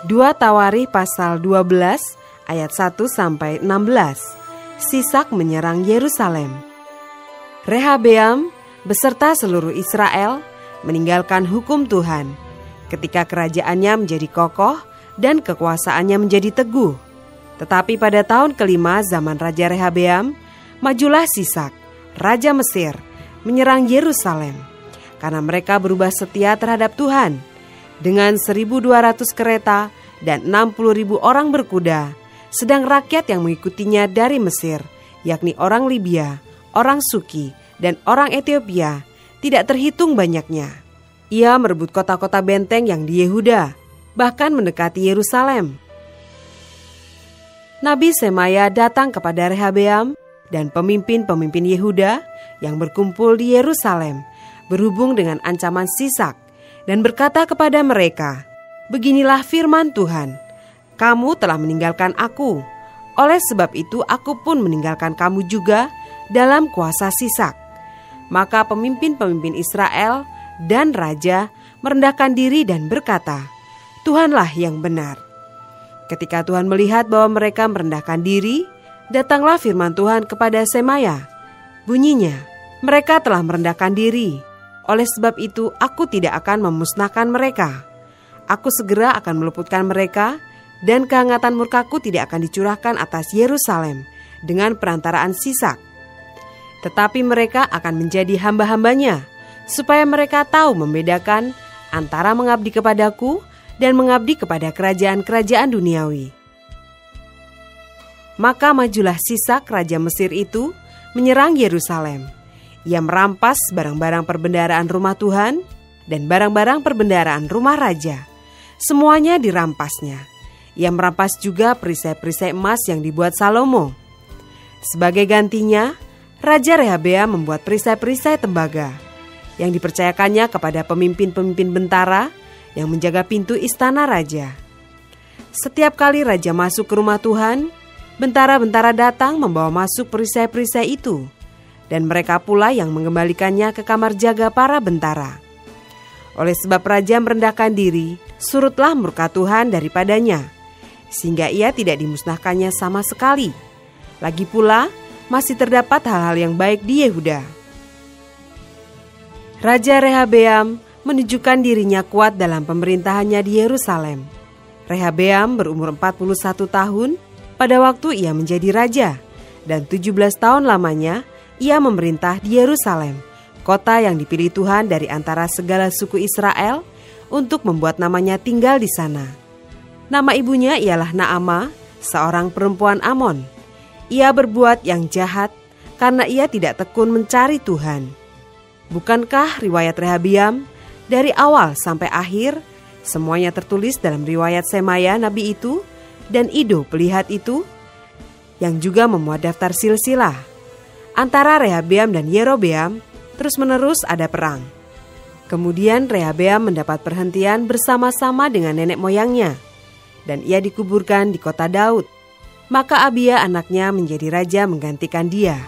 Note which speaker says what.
Speaker 1: 2 Tawarikh pasal 12 ayat 1-16. Sisak menyerang Yerusalem. Rehabeam beserta seluruh Israel meninggalkan hukum Tuhan ketika kerajaannya menjadi kokoh dan kekuasaannya menjadi teguh. Tetapi pada tahun kelima zaman Raja Rehabeam, majulah Sisak, Raja Mesir, menyerang Yerusalem karena mereka berubah setia terhadap Tuhan. Dengan 1.200 kereta dan 60.000 orang berkuda, sedang rakyat yang mengikutinya dari Mesir, yakni orang Libya, orang Suki, dan orang Ethiopia, tidak terhitung banyaknya. Ia merebut kota-kota benteng yang di Yehuda, bahkan mendekati Yerusalem. Nabi Semaya datang kepada Rehabeam dan pemimpin-pemimpin Yehuda yang berkumpul di Yerusalem, berhubung dengan ancaman Sisak, dan berkata kepada mereka, "Beginilah firman Tuhan, kamu telah meninggalkan aku, oleh sebab itu aku pun meninggalkan kamu juga dalam kuasa Sisak." Maka pemimpin-pemimpin Israel dan raja merendahkan diri dan berkata, "Tuhanlah yang benar." Ketika Tuhan melihat bahwa mereka merendahkan diri, datanglah firman Tuhan kepada Semaya. Bunyinya, "Mereka telah merendahkan diri. Oleh sebab itu aku tidak akan memusnahkan mereka. Aku segera akan meluputkan mereka, dan kehangatan murkaku tidak akan dicurahkan atas Yerusalem dengan perantaraan Sisak. Tetapi mereka akan menjadi hamba-hambanya, supaya mereka tahu membedakan antara mengabdi kepadaku dan mengabdi kepada kerajaan-kerajaan duniawi." Maka majulah Sisak Raja Mesir itu menyerang Yerusalem. Ia merampas barang-barang perbendaharaan rumah Tuhan dan barang-barang perbendaharaan rumah raja. Semuanya dirampasnya. Ia merampas juga perisai-perisai emas yang dibuat Salomo. Sebagai gantinya, Raja Rehabeam membuat perisai-perisai tembaga yang dipercayakannya kepada pemimpin-pemimpin bentara yang menjaga pintu istana raja. Setiap kali raja masuk ke rumah Tuhan, bentara-bentara datang membawa masuk perisai-perisai itu, dan mereka pula yang mengembalikannya ke kamar jaga para bentara. Oleh sebab raja merendahkan diri, surutlah murka Tuhan daripadanya, sehingga ia tidak dimusnahkannya sama sekali. Lagi pula, masih terdapat hal-hal yang baik di Yehuda. Raja Rehabeam menunjukkan dirinya kuat dalam pemerintahannya di Yerusalem. Rehabeam berumur 41 tahun pada waktu ia menjadi raja, dan 17 tahun lamanya ia memerintah di Yerusalem, kota yang dipilih Tuhan dari antara segala suku Israel untuk membuat namanya tinggal di sana. Nama ibunya ialah Naama, seorang perempuan Amon. Ia berbuat yang jahat karena ia tidak tekun mencari Tuhan. Bukankah riwayat Rehabeam dari awal sampai akhir semuanya tertulis dalam riwayat Semaya nabi itu dan Ido pelihat itu, yang juga memuat daftar silsilah? Antara Rehabeam dan Yerobeam terus-menerus ada perang. Kemudian Rehabeam mendapat perhentian bersama-sama dengan nenek moyangnya, dan ia dikuburkan di kota Daud. Maka Abia anaknya menjadi raja menggantikan dia.